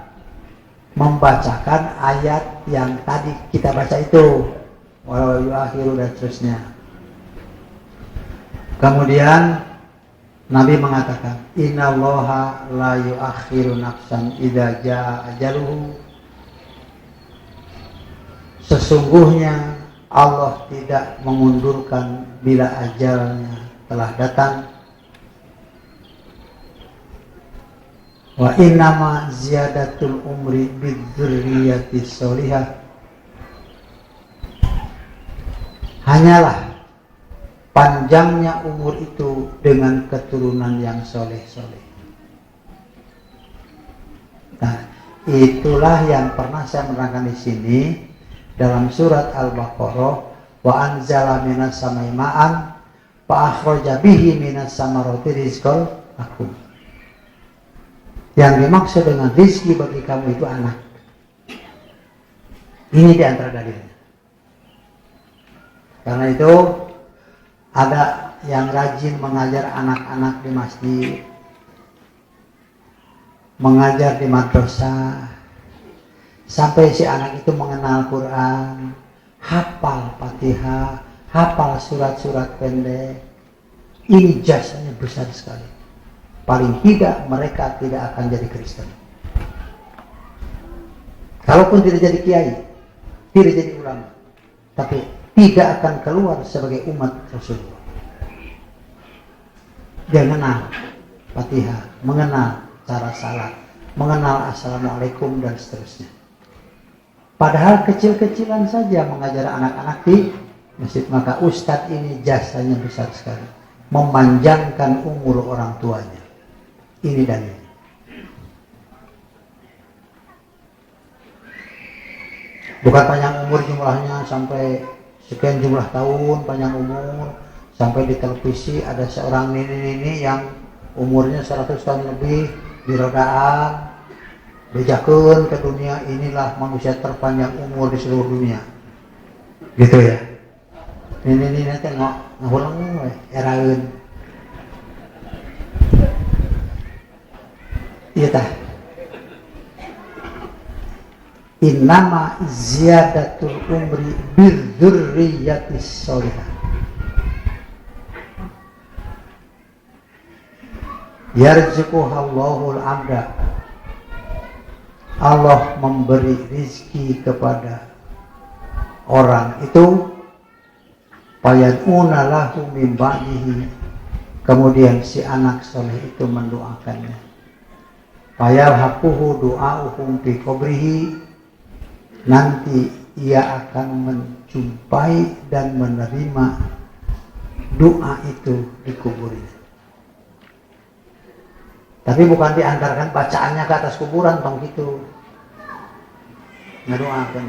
membacakan ayat yang tadi kita baca itu, walau yuakhiru dan seterusnya. Kemudian Nabi mengatakan, innallaha la yuakhiru nafsan idza jaa ajaluhu. Sesungguhnya Allah tidak mengundurkan bila ajalnya telah datang. Wa innama ziyadatul umri bidzurriyyati sholihah. Hanyalah panjangnya umur itu dengan keturunan yang soleh-soleh. Nah, itulah yang pernah saya menerangkan di sini dalam surat Al-Baqarah, wa anzala minas samai ma'an fa akhraja bihi minas samarati rizqan lakum. Yang dimaksud dengan rizki bagi kamu itu anak. Ini di antara dalilnya. Karena itu ada yang rajin mengajar anak-anak di masjid, mengajar di madrasah, sampai si anak itu mengenal Quran, hafal Fatihah, hafal surat-surat pendek. Ini jasanya besar sekali. Paling tidak mereka tidak akan jadi Kristen. Kalaupun tidak jadi kiai, tidak jadi ulama, tapi tidak akan keluar sebagai umat Rasulullah. Dia mengenal Fatihah, mengenal cara salat, mengenal Assalamualaikum dan seterusnya. Padahal kecil-kecilan saja mengajar anak-anak di masjid, maka ustadz ini jasanya besar sekali, memanjangkan umur orang tuanya. Ini dalilnya. Bukan panjang umur jumlahnya sampai sekian jumlah tahun, panjang umur sampai di televisi ada seorang nini-nini yang umurnya 100 tahun lebih di rodaan, bejakeun ke dunia, inilah manusia terpanjang umur di seluruh dunia. Gitu ya. Nini-nini tengok ngahulang we eraeun. Iya tah. Innama ziyadatul umri bidzurriyyatis sholihah. Yarzuquhallahul abda. Allah memberi rizki kepada orang itu, fayad'una lahu min ba'dihi, kemudian si anak soleh itu mendoakannya. Fayalhaquhu du'auhum fi qabrihi, nanti ia akan menjumpai dan menerima doa itu di kuburnya. Tapi bukan diantarkan bacaannya ke atas kuburan, tong gitu. Ngadoakeun.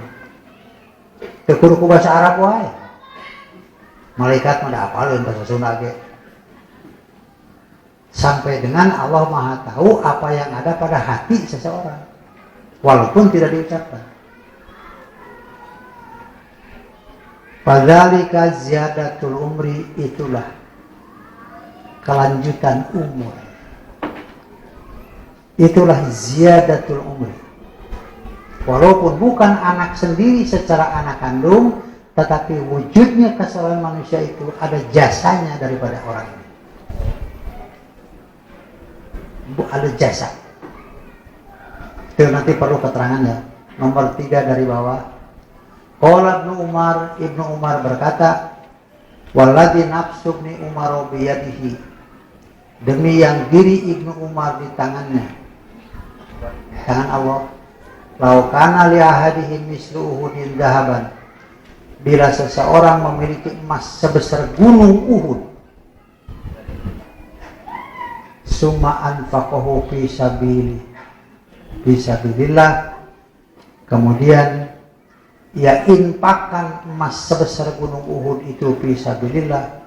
Teu kudu ku bahasa Arab wae. Malaikat mah da apaleun bahasa Sunda ge. Sampai dengan Allah Maha tahu apa yang ada pada hati seseorang, walaupun tidak diucapkan. Fadzalika ziyadatul umri, itulah kelanjutan umur. Itulah ziyadatul umri. Walaupun bukan anak sendiri secara anak kandung, tetapi wujudnya kesalahan manusia itu ada jasanya daripada orang ini. Ada jasa. Itu nanti perlu keterangan ya. Nomor 3 dari bawah. Qala Ibnu Umar berkata, walladzi nafsu ibni Umar biyadihi, demi yang diri Ibnu Umar di tangannya, tangan Allah, lau kana li ahadihim mislu Uhudin dahaban, bila seseorang memiliki emas sebesar gunung Uhud, summa anfaqahu fi sabilillah, kemudian ia infakkan emas sebesar gunung Uhud itu fisabilillah,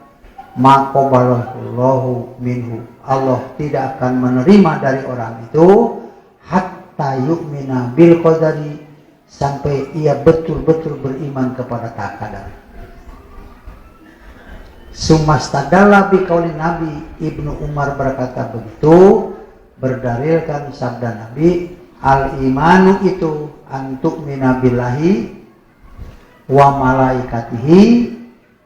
maqabalallahu minhu, Allah tidak akan menerima dari orang itu hatta yu'mina bil qadari, sampai ia betul-betul beriman kepada takdir. Sumastadalla biqauli Nabi, Ibnu Umar berkata begitu, berdalilkan sabda Nabi, al imanu itu antuk minabillahi wa malaikatihi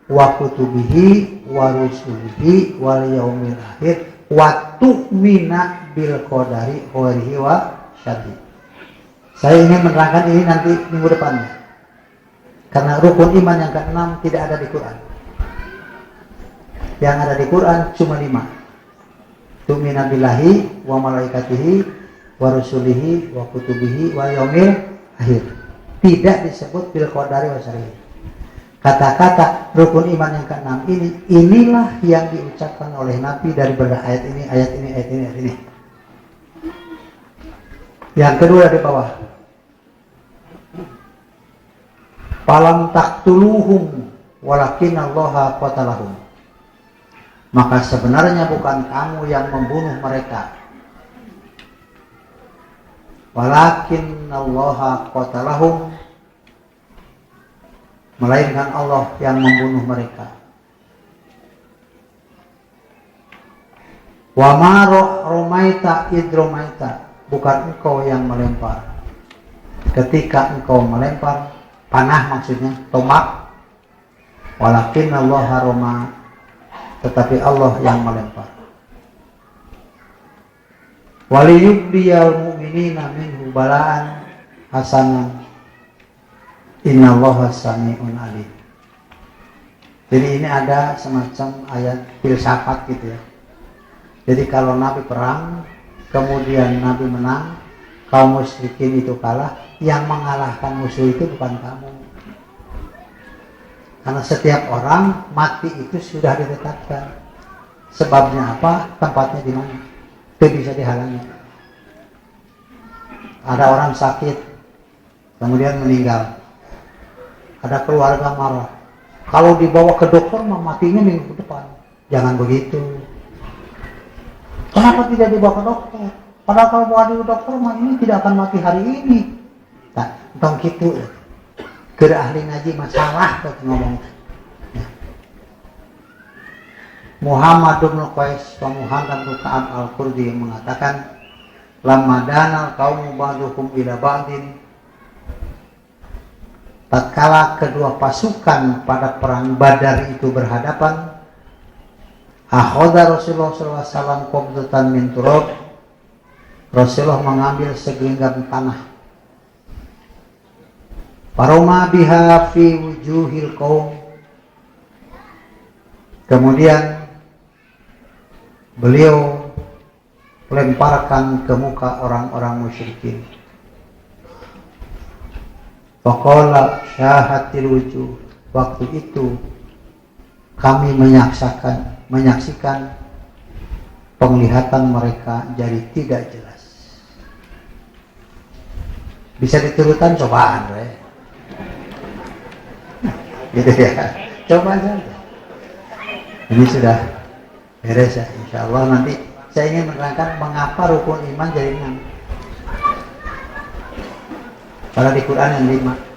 wa kutubihi wa rusulihi wal yaumil akhir wa tu'mina bil qadari khairihi wa syarrihi. Saya ingin menerangkan ini nanti minggu depannya, karena rukun iman yang ke-6 tidak ada di Quran. Yang ada di Quran cuma 5. Tu'mina billahi wa malaikatihi wa rusulihi wa kutubihi wa yaumil akhir. Tidak disebut bil qadari wa syarrihi. Kata-kata rukun iman yang ke-6 ini, inilah yang diucapkan oleh Nabi dari ayat ini, ayat ini, ayat ini, ayat ini. Yang kedua di bawah. Falam taqtuluhum walakinallaha qatalahum. Maka sebenarnya bukan kamu yang membunuh mereka, walakinallaha qatalahum, melainkan Allah yang membunuh mereka. Wa ma romaita id romaita, bukan engkau yang melempar ketika engkau melempar panah, maksudnya tombak, walakinallaha roma, tetapi Allah yang melempar. Waliyubdiyal mu'minina minhu balaan hasanan innallaha sami'un alim. Jadi ini ada semacam ayat filsafat gitu ya. Jadi kalau Nabi perang, kemudian Nabi menang, kaum musyrikin itu kalah, yang mengalahkan musuh itu bukan kamu. Karena setiap orang mati itu sudah ditetapkan. Sebabnya apa? Tempatnya di mana? Itu bisa dihalangi. Ada orang sakit, kemudian meninggal. Ada keluarga marah. Kalau dibawa ke dokter, matinya minggu depan. Jangan begitu. Kenapa tidak dibawa ke dokter? Padahal kalau bawa ke dokter, ini tidak akan mati hari ini. Nah, tentang gitu. Ke ahli ngaji masalah tuh ngomong. Ya. Muhammad bin Qais wa Muhammad bin Ka'ab al-Qurdi mengatakan, lamma danal kaum ba'duhum ila ba'din, tatkala kedua pasukan pada perang Badar itu berhadapan, akhadha Rasulullah SAW qabdatan min turab, Rasulullah mengambil segenggam tanah, paroma biha fi wujuhil qaum, kemudian beliau lemparkan ke muka orang-orang musyrikin. Faqala syahatil wujuh, waktu itu kami menyaksikan penglihatan mereka jadi tidak jelas. Bisa diturutkan cobaan, gitu ya, coba saja. Ini sudah beres ya, insya Allah. Nanti saya ingin menerangkan mengapa rukun iman jadi 6. Kalau di Quran yang 5.